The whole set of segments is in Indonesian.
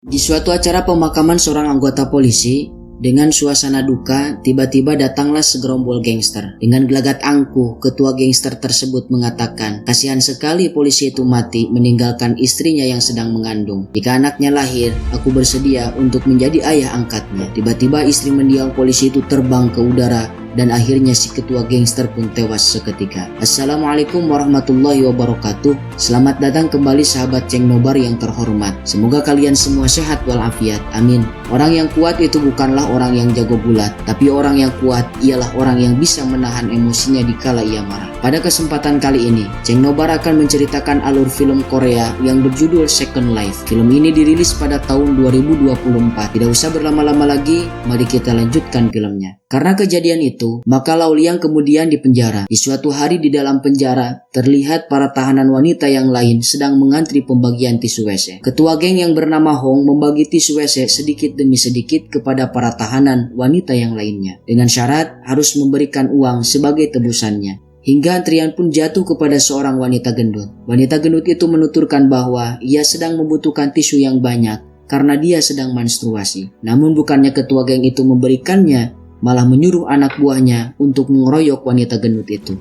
Di suatu acara pemakaman seorang anggota polisi, dengan suasana duka, tiba-tiba datanglah segerombol gangster. Dengan gelagat angkuh, ketua gangster tersebut mengatakan, "Kasihan sekali polisi itu mati meninggalkan istrinya yang sedang mengandung. Jika anaknya lahir, aku bersedia untuk menjadi ayah angkatnya." Tiba-tiba istri mendiang polisi itu terbang ke udara dan akhirnya si ketua gangster pun tewas seketika. Assalamualaikum warahmatullahi wabarakatuh. Selamat datang kembali sahabat Ceng Nobar yang terhormat. Semoga kalian semua sehat walafiat. Amin. Orang yang kuat itu bukanlah orang yang jago gulat, tapi orang yang kuat ialah orang yang bisa menahan emosinya dikala ia marah. Pada kesempatan kali ini, Ceng Nobar akan menceritakan alur film Korea yang berjudul Second Life. Film ini dirilis pada tahun 2024. Tidak usah berlama-lama lagi, mari kita lanjutkan filmnya. Karena kejadian itu, maka Lau Liang kemudian dipenjara. Di suatu hari di dalam penjara, terlihat para tahanan wanita yang lain sedang mengantri pembagian tisu WC. Ketua geng yang bernama Hong membagi tisu WC sedikit demi sedikit kepada para tahanan wanita yang lainnya, dengan syarat harus memberikan uang sebagai tebusannya. Hingga antrian pun jatuh kepada seorang wanita gendut. Wanita gendut itu menuturkan bahwa ia sedang membutuhkan tisu yang banyak karena dia sedang menstruasi. Namun bukannya ketua geng itu memberikannya, malah menyuruh anak buahnya untuk mengeroyok wanita gendut itu.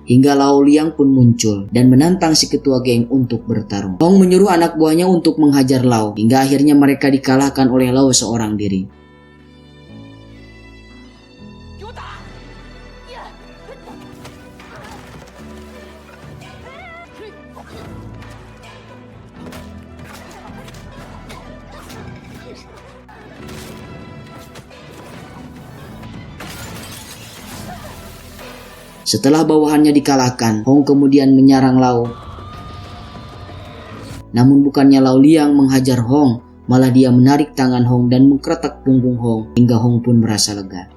Hingga Lau Liang pun muncul dan menantang si ketua geng untuk bertarung. Hong menyuruh anak buahnya untuk menghajar Lau, hingga akhirnya mereka dikalahkan oleh Lau seorang diri. Setelah bawahannya dikalahkan, Hong kemudian menyerang Lau. Namun bukannya Lau Liang menghajar Hong, malah dia menarik tangan Hong dan mengkeretak punggung Hong hingga Hong pun merasa lega.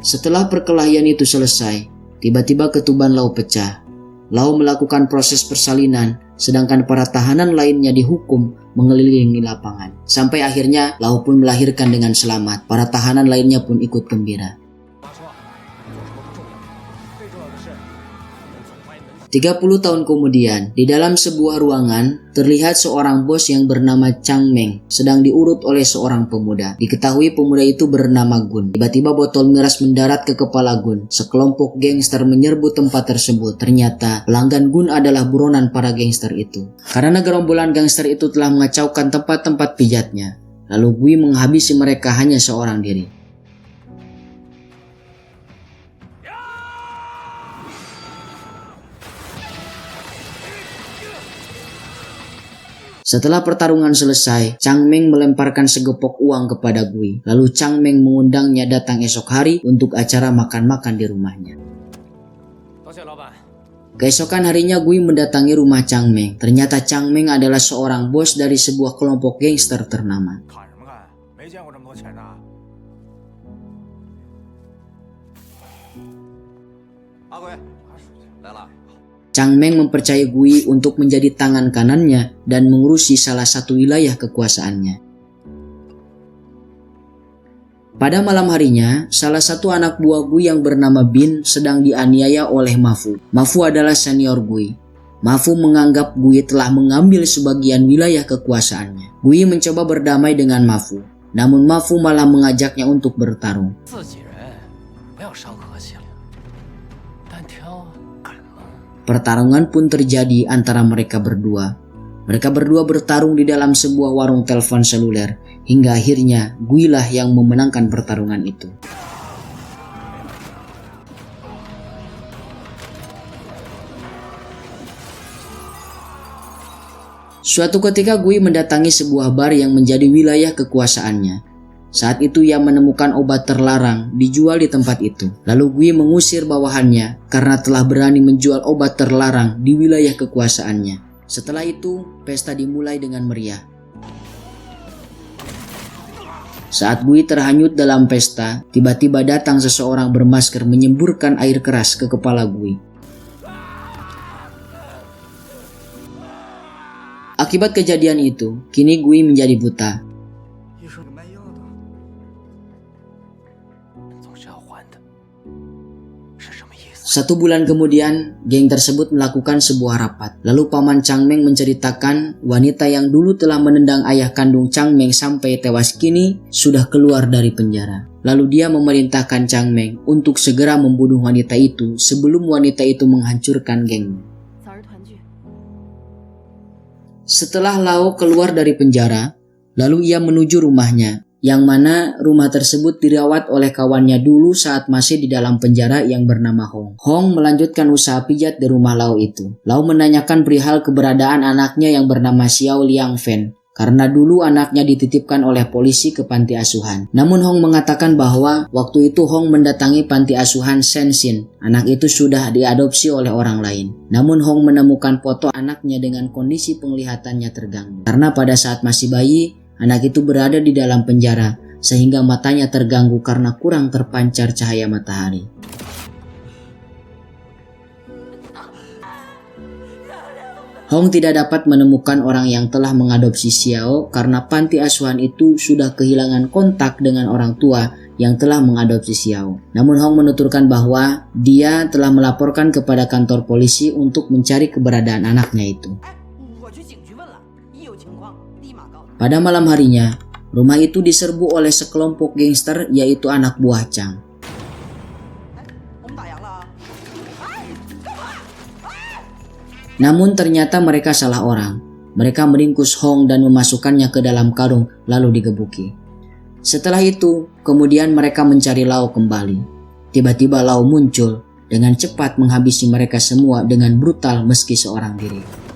Setelah perkelahian itu selesai, tiba-tiba ketuban Lau pecah. Lau melakukan proses persalinan, sedangkan para tahanan lainnya dihukum mengelilingi lapangan. Sampai akhirnya Lau pun melahirkan dengan selamat. Para tahanan lainnya pun ikut gembira. 30 tahun kemudian, di dalam sebuah ruangan, terlihat seorang bos yang bernama Chang Meng sedang diurut oleh seorang pemuda. Diketahui pemuda itu bernama Gun. Tiba-tiba botol miras mendarat ke kepala Gun. Sekelompok gangster menyerbu tempat tersebut. Ternyata pelanggan Gun adalah buronan para gangster itu. Karena gerombolan gangster itu telah mengacaukan tempat-tempat pijatnya, lalu Gui menghabisi mereka hanya seorang diri. Setelah pertarungan selesai, Chang Meng melemparkan segepok uang kepada Gui. Lalu Chang Meng mengundangnya datang esok hari untuk acara makan-makan di rumahnya. Keesokan harinya Gui mendatangi rumah Chang Meng. Ternyata Chang Meng adalah seorang bos dari sebuah kelompok gangster ternama. Chang Meng mempercayai Gui untuk menjadi tangan kanannya dan mengurusi salah satu wilayah kekuasaannya. Pada malam harinya, salah satu anak buah Gui yang bernama Bin sedang dianiaya oleh Mafu. Mafu adalah senior Gui. Mafu menganggap Gui telah mengambil sebagian wilayah kekuasaannya. Gui mencoba berdamai dengan Mafu, namun Mafu malah mengajaknya untuk bertarung. Pertarungan pun terjadi antara mereka berdua. Mereka berdua bertarung di dalam sebuah warung telepon seluler, hingga akhirnya Gui lah yang memenangkan pertarungan itu. Suatu ketika Gui mendatangi sebuah bar yang menjadi wilayah kekuasaannya. Saat itu ia menemukan obat terlarang dijual di tempat itu. Lalu Gui mengusir bawahannya karena telah berani menjual obat terlarang di wilayah kekuasaannya. Setelah itu, pesta dimulai dengan meriah. Saat Gui terhanyut dalam pesta, tiba-tiba datang seseorang bermasker menyemburkan air keras ke kepala Gui. Akibat kejadian itu, kini Gui menjadi buta. Satu bulan kemudian, geng tersebut melakukan sebuah rapat. Lalu Paman Changmeng menceritakan wanita yang dulu telah menendang ayah kandung Changmeng sampai tewas kini sudah keluar dari penjara. Lalu dia memerintahkan Changmeng untuk segera membunuh wanita itu sebelum wanita itu menghancurkan geng. Setelah Lau keluar dari penjara, lalu ia menuju rumahnya, yang mana rumah tersebut dirawat oleh kawannya dulu saat masih di dalam penjara yang bernama Hong. Hong melanjutkan usaha pijat di rumah Lau itu. Lau menanyakan perihal keberadaan anaknya yang bernama Xiao Liangfen, karena dulu anaknya dititipkan oleh polisi ke panti asuhan. Namun Hong mengatakan bahwa waktu itu Hong mendatangi panti asuhan Sensin. Anak itu sudah diadopsi oleh orang lain. Namun Hong menemukan foto anaknya dengan kondisi penglihatannya terganggu. Karena pada saat masih bayi, anak itu berada di dalam penjara sehingga matanya terganggu karena kurang terpancar cahaya matahari. Hong tidak dapat menemukan orang yang telah mengadopsi Xiao karena panti asuhan itu sudah kehilangan kontak dengan orang tua yang telah mengadopsi Xiao. Namun Hong menuturkan bahwa dia telah melaporkan kepada kantor polisi untuk mencari keberadaan anaknya itu. Pada malam harinya, rumah itu diserbu oleh sekelompok gangster yaitu anak buah Chang. Namun ternyata mereka salah orang. Mereka meringkus Hong dan memasukkannya ke dalam karung lalu digebuki. Setelah itu, kemudian mereka mencari Lau kembali. Tiba-tiba Lau muncul dengan cepat menghabisi mereka semua dengan brutal meski seorang diri.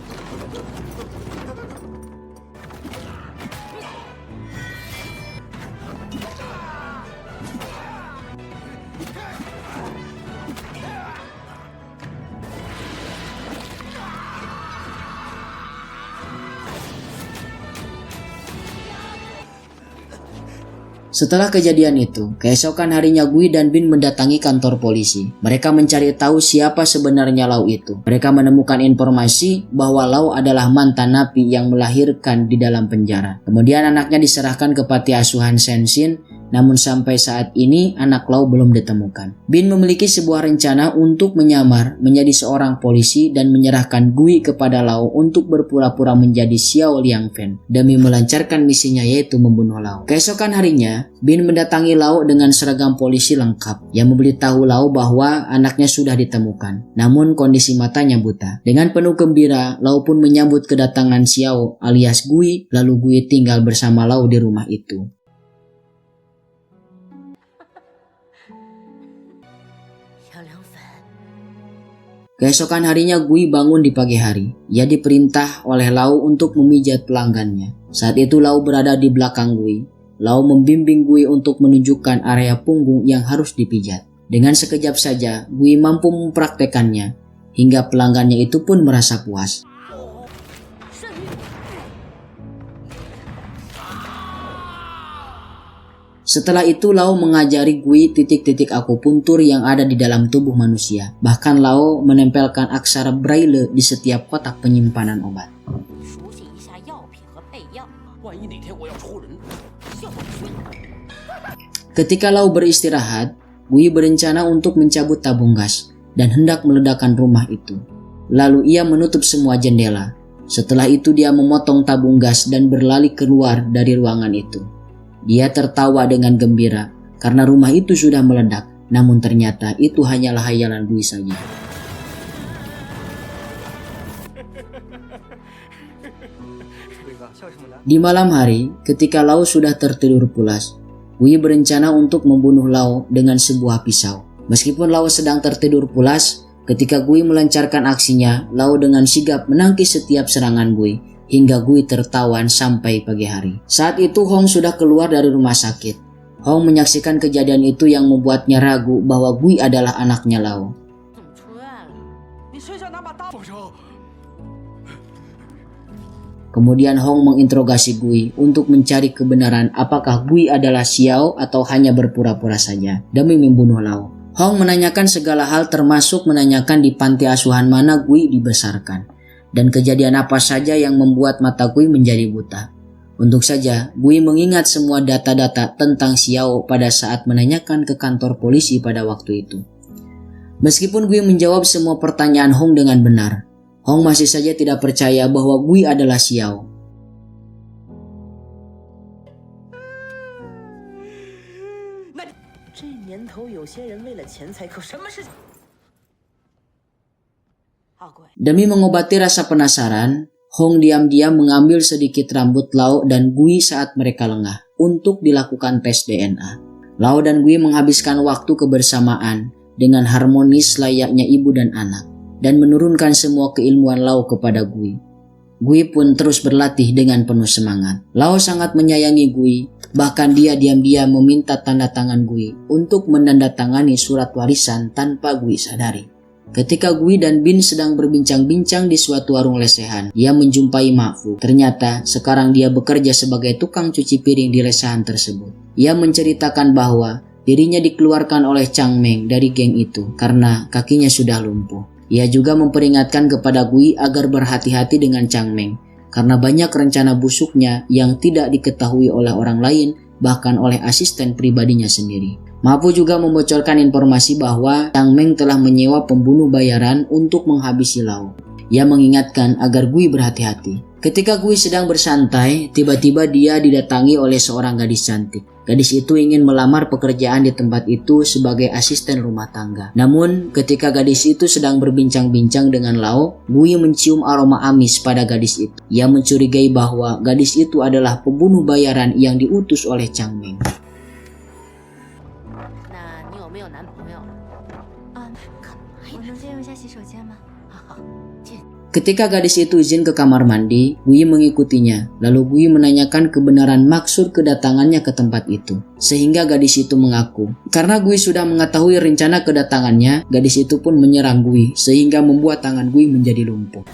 Setelah kejadian itu, keesokan harinya Gui dan Bin mendatangi kantor polisi. Mereka mencari tahu siapa sebenarnya Lau itu. Mereka menemukan informasi bahwa Lau adalah mantan napi yang melahirkan di dalam penjara. Kemudian anaknya diserahkan ke panti asuhan Sensin, namun sampai saat ini anak Lau belum ditemukan. Bin memiliki sebuah rencana untuk menyamar menjadi seorang polisi dan menyerahkan Gui kepada Lau untuk berpura-pura menjadi Xiao Liangfen demi melancarkan misinya yaitu membunuh Lau. Keesokan harinya, Bin mendatangi Lau dengan seragam polisi lengkap yang memberitahu Lau bahwa anaknya sudah ditemukan, namun kondisi matanya buta. Dengan penuh gembira, Lau pun menyambut kedatangan Xiao alias Gui, lalu Gui tinggal bersama Lau di rumah itu. Keesokan harinya Gui bangun di pagi hari. Ia diperintah oleh Lau untuk memijat pelanggannya. Saat itu Lau berada di belakang Gui. Lau membimbing Gui untuk menunjukkan area punggung yang harus dipijat. Dengan sekejap saja, Gui mampu mempraktekannya, hingga pelanggannya itu pun merasa puas. Setelah itu Lau mengajari Gui titik-titik akupuntur yang ada di dalam tubuh manusia. Bahkan Lau menempelkan aksara Braille di setiap kotak penyimpanan obat. Ketika Lau beristirahat, Gui berencana untuk mencabut tabung gas dan hendak meledakkan rumah itu. Lalu ia menutup semua jendela. Setelah itu dia memotong tabung gas dan berlari keluar dari ruangan itu. Dia tertawa dengan gembira karena rumah itu sudah meledak, namun ternyata itu hanyalah hayalan Gui saja. Di malam hari, ketika Lau sudah tertidur pulas, Gui berencana untuk membunuh Lau dengan sebuah pisau. Meskipun Lau sedang tertidur pulas, ketika Gui melancarkan aksinya, Lau dengan sigap menangkis setiap serangan Gui, hingga Gui tertawan sampai pagi hari. Saat itu Hong sudah keluar dari rumah sakit. Hong menyaksikan kejadian itu yang membuatnya ragu bahwa Gui adalah anaknya Lau. Kemudian Hong menginterogasi Gui untuk mencari kebenaran apakah Gui adalah Xiao atau hanya berpura-pura saja demi membunuh Lau. Hong menanyakan segala hal termasuk menanyakan di panti asuhan mana Gui dibesarkan. dan kejadian apa saja yang membuat mata Gui menjadi buta. Untuk saja, Gui mengingat semua data-data tentang Xiao pada saat menanyakan ke kantor polisi pada waktu itu. Meskipun Gui menjawab semua pertanyaan Hong dengan benar, Hong masih saja tidak percaya bahwa Gui adalah Xiao. Demi mengobati rasa penasaran, Hong diam-diam mengambil sedikit rambut Lau dan Gui saat mereka lengah untuk dilakukan tes DNA. Lau dan Gui menghabiskan waktu kebersamaan dengan harmonis layaknya ibu dan anak dan menurunkan semua keilmuan Lau kepada Gui. Gui pun terus berlatih dengan penuh semangat. Lau sangat menyayangi Gui, bahkan dia diam-diam meminta tanda tangan Gui untuk menandatangani surat warisan tanpa Gui sadari. Ketika Gui dan Bin sedang berbincang-bincang di suatu warung lesehan, ia menjumpai Mak Fu. Ternyata sekarang dia bekerja sebagai tukang cuci piring di lesehan tersebut. Ia menceritakan bahwa dirinya dikeluarkan oleh Chang Meng dari geng itu karena kakinya sudah lumpuh. Ia juga memperingatkan kepada Gui agar berhati-hati dengan Chang Meng karena banyak rencana busuknya yang tidak diketahui oleh orang lain, bahkan oleh asisten pribadinya sendiri. Mapu juga membocorkan informasi bahwa Chang Meng telah menyewa pembunuh bayaran untuk menghabisi Lau. Ia mengingatkan agar Gui berhati-hati. Ketika Gui sedang bersantai, tiba-tiba dia didatangi oleh seorang gadis cantik. Gadis itu ingin melamar pekerjaan di tempat itu sebagai asisten rumah tangga. Namun, ketika gadis itu sedang berbincang-bincang dengan Lau, Gui mencium aroma amis pada gadis itu. Ia mencurigai bahwa gadis itu adalah pembunuh bayaran yang diutus oleh Chang Meng. Ketika gadis itu izin ke kamar mandi, Gui mengikutinya. Lalu Gui menanyakan kebenaran maksud kedatangannya ke tempat itu. Sehingga gadis itu mengaku. Karena Gui sudah mengetahui rencana kedatangannya, gadis itu pun menyerang Gui sehingga membuat tangan Gui menjadi lumpuh.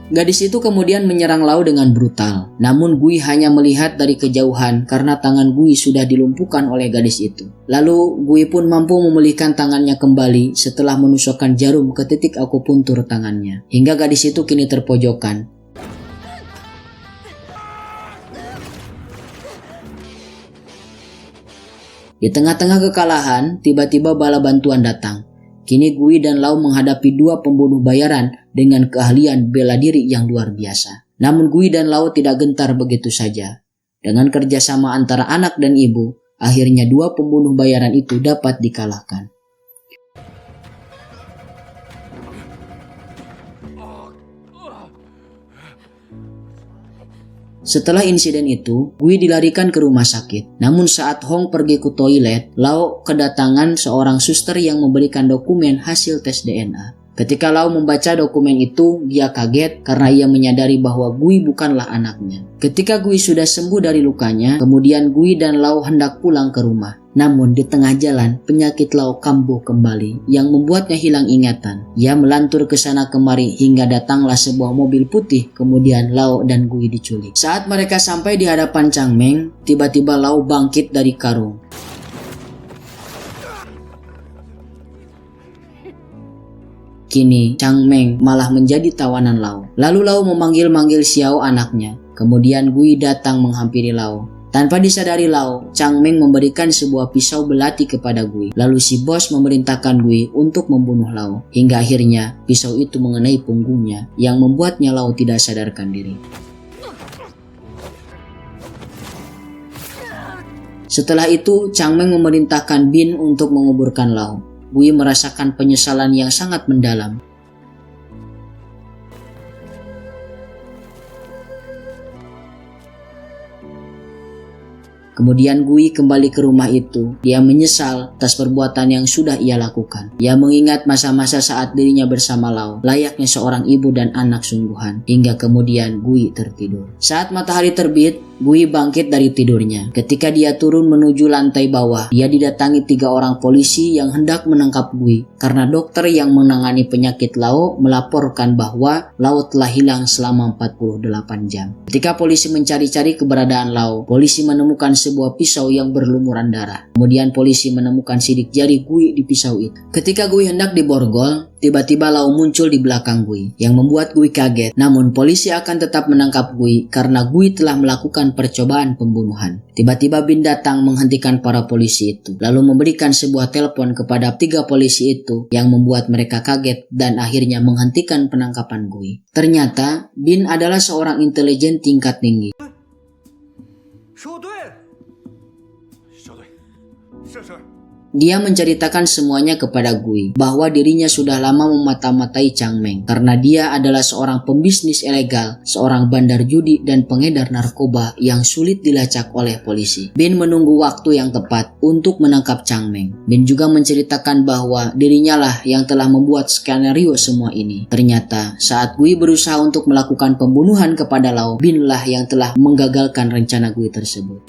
Gadis itu kemudian menyerang Lau dengan brutal. Namun Gui hanya melihat dari kejauhan karena tangan Gui sudah dilumpuhkan oleh gadis itu. Lalu Gui pun mampu memulihkan tangannya kembali setelah menusukkan jarum ke titik akupuntur tangannya. Hingga gadis itu kini terpojokan. Di tengah-tengah kekalahan, tiba-tiba bala bantuan datang. Kini Gui dan Lau menghadapi dua pembunuh bayaran dengan keahlian bela diri yang luar biasa. Namun Gui dan Lau tidak gentar begitu saja. Dengan kerjasama antara anak dan ibu, akhirnya dua pembunuh bayaran itu dapat dikalahkan. Setelah insiden itu, Gui dilarikan ke rumah sakit. Namun saat Hong pergi ke toilet, Lau kedatangan seorang suster yang memberikan dokumen hasil tes DNA. Ketika Lau membaca dokumen itu, dia kaget karena ia menyadari bahwa Gui bukanlah anaknya. Ketika Gui sudah sembuh dari lukanya, kemudian Gui dan Lau hendak pulang ke rumah. Namun di tengah jalan, penyakit Lau kambuh kembali yang membuatnya hilang ingatan. Ia melantur ke sana kemari hingga datanglah sebuah mobil putih, kemudian Lau dan Gui diculik. Saat mereka sampai di hadapan Chang Meng, tiba-tiba Lau bangkit dari karung. Kini Chang Meng malah menjadi tawanan Lau. Lalu Lau memanggil-manggil Xiao anaknya. Kemudian Gui datang menghampiri Lau. Tanpa disadari Lau, Chang Meng memberikan sebuah pisau belati kepada Gui. Lalu si bos memerintahkan Gui untuk membunuh Lau. Hingga akhirnya pisau itu mengenai punggungnya yang membuatnya Lau tidak sadarkan diri. Setelah itu, Chang Meng memerintahkan Bin untuk menguburkan Lau. Gui merasakan penyesalan yang sangat mendalam. Kemudian Gui kembali ke rumah itu. Dia menyesal atas perbuatan yang sudah ia lakukan. Ia mengingat masa-masa saat dirinya bersama Lau, layaknya seorang ibu dan anak sungguhan. Hingga kemudian Gui tertidur. Saat matahari terbit, Gui bangkit dari tidurnya. Ketika dia turun menuju lantai bawah, dia didatangi 3 orang polisi yang hendak menangkap Gui karena dokter yang menangani penyakit Lau melaporkan bahwa Lau telah hilang selama 48 jam. Ketika polisi mencari-cari keberadaan Lau, polisi menemukan sebuah pisau yang berlumuran darah. Kemudian polisi menemukan sidik jari Gui di pisau itu. Ketika Gui hendak diborgol, tiba-tiba Lau muncul di belakang Gui yang membuat Gui kaget. Namun polisi akan tetap menangkap Gui karena Gui telah melakukan percobaan pembunuhan. Tiba-tiba Bin datang menghentikan para polisi itu, lalu memberikan sebuah telepon kepada 3 polisi itu yang membuat mereka kaget dan akhirnya menghentikan penangkapan Gui. Ternyata Bin adalah seorang intelijen tingkat tinggi. Dia menceritakan semuanya kepada Gui bahwa dirinya sudah lama memata-matai Chang Meng karena dia adalah seorang pembisnis ilegal, seorang bandar judi dan pengedar narkoba yang sulit dilacak oleh polisi. Bin menunggu waktu yang tepat untuk menangkap Chang Meng. Bin juga menceritakan bahwa dirinya lah yang telah membuat skenario semua ini. Ternyata saat Gui berusaha untuk melakukan pembunuhan kepada Lau, Bin lah yang telah menggagalkan rencana Gui tersebut.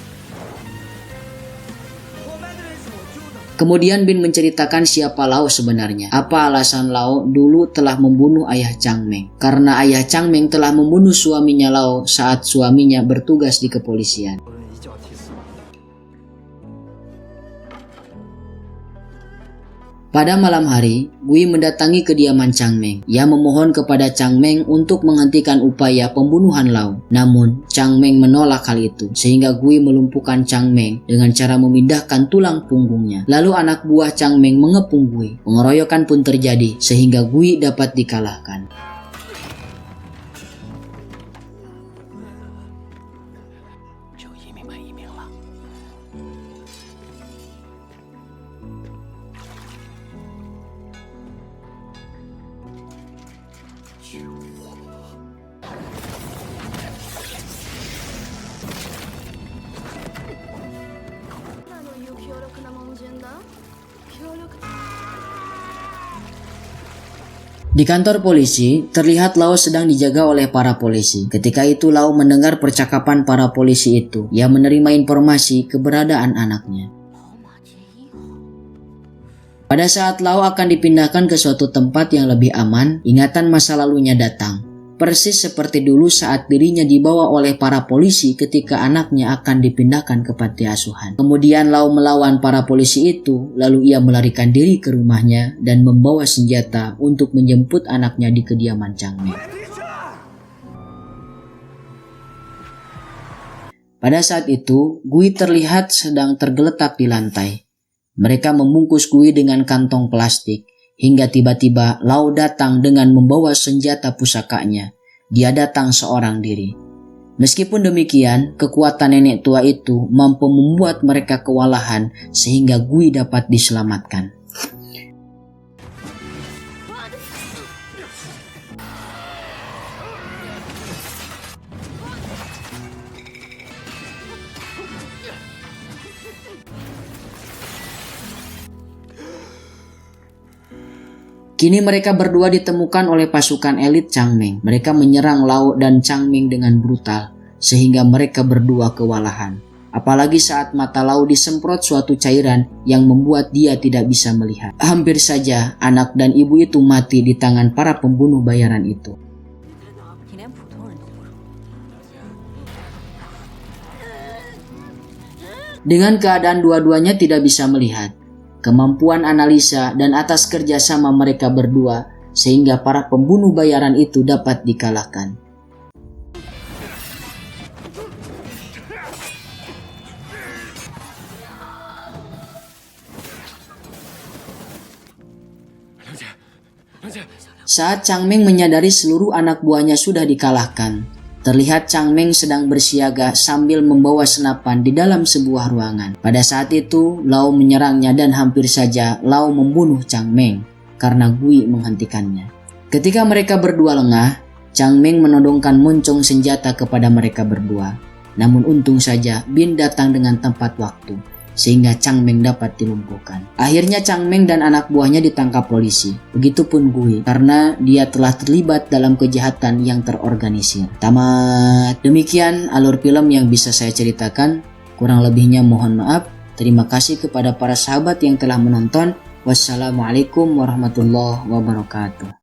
Kemudian Bin menceritakan siapa Lau sebenarnya. Apa alasan Lau dulu telah membunuh ayah Chang Meng? Karena ayah Chang Meng telah membunuh suaminya Lau saat suaminya bertugas di kepolisian. Pada malam hari, Gui mendatangi kediaman Chang Meng. Ia memohon kepada Chang Meng untuk menghentikan upaya pembunuhan Lau. Namun, Chang Meng menolak hal itu, sehingga Gui melumpuhkan Chang Meng dengan cara memindahkan tulang punggungnya. Lalu anak buah Chang Meng mengepung Gui. Pengeroyokan pun terjadi, sehingga Gui dapat dikalahkan. Di kantor polisi, terlihat Lau sedang dijaga oleh para polisi. Ketika itu Lau mendengar percakapan para polisi itu. Ia menerima informasi keberadaan anaknya. Pada saat Lau akan dipindahkan ke suatu tempat yang lebih aman, ingatan masa lalunya datang. Persis seperti dulu saat dirinya dibawa oleh para polisi ketika anaknya akan dipindahkan ke panti asuhan. Kemudian Lau melawan para polisi itu, lalu ia melarikan diri ke rumahnya dan membawa senjata untuk menjemput anaknya di kediaman Chang Meng. Pada saat itu, Gui terlihat sedang tergeletak di lantai. Mereka membungkus Gui dengan kantong plastik. Hingga tiba-tiba Lau datang dengan membawa senjata pusakanya. Dia datang seorang diri. Meskipun demikian, kekuatan nenek tua itu mampu membuat mereka kewalahan sehingga Gui dapat diselamatkan. Kini mereka berdua ditemukan oleh pasukan elit Chang Meng. Mereka menyerang Lau dan Chang Meng dengan brutal, sehingga mereka berdua kewalahan. Apalagi saat mata Lau disemprot suatu cairan yang membuat dia tidak bisa melihat. Hampir saja anak dan ibu itu mati di tangan para pembunuh bayaran itu. Dengan keadaan dua-duanya tidak bisa melihat, kemampuan analisa dan atas kerjasama mereka berdua sehingga para pembunuh bayaran itu dapat dikalahkan. Saat Chang Meng menyadari seluruh anak buahnya sudah dikalahkan, terlihat Chang Meng sedang bersiaga sambil membawa senapan di dalam sebuah ruangan. Pada saat itu, Lau menyerangnya dan hampir saja Lau membunuh Chang Meng karena Gui menghentikannya. Ketika mereka berdua lengah, Chang Meng menodongkan moncong senjata kepada mereka berdua. Namun untung saja Bin datang dengan tepat waktu, sehingga Chang Meng dapat dilumpuhkan. Akhirnya Chang Meng dan anak buahnya ditangkap polisi. Begitupun Gui, karena dia telah terlibat dalam kejahatan yang terorganisir. Tamat. Demikian alur film yang bisa saya ceritakan. Kurang lebihnya mohon maaf. Terima kasih kepada para sahabat yang telah menonton. Wassalamualaikum warahmatullahi wabarakatuh.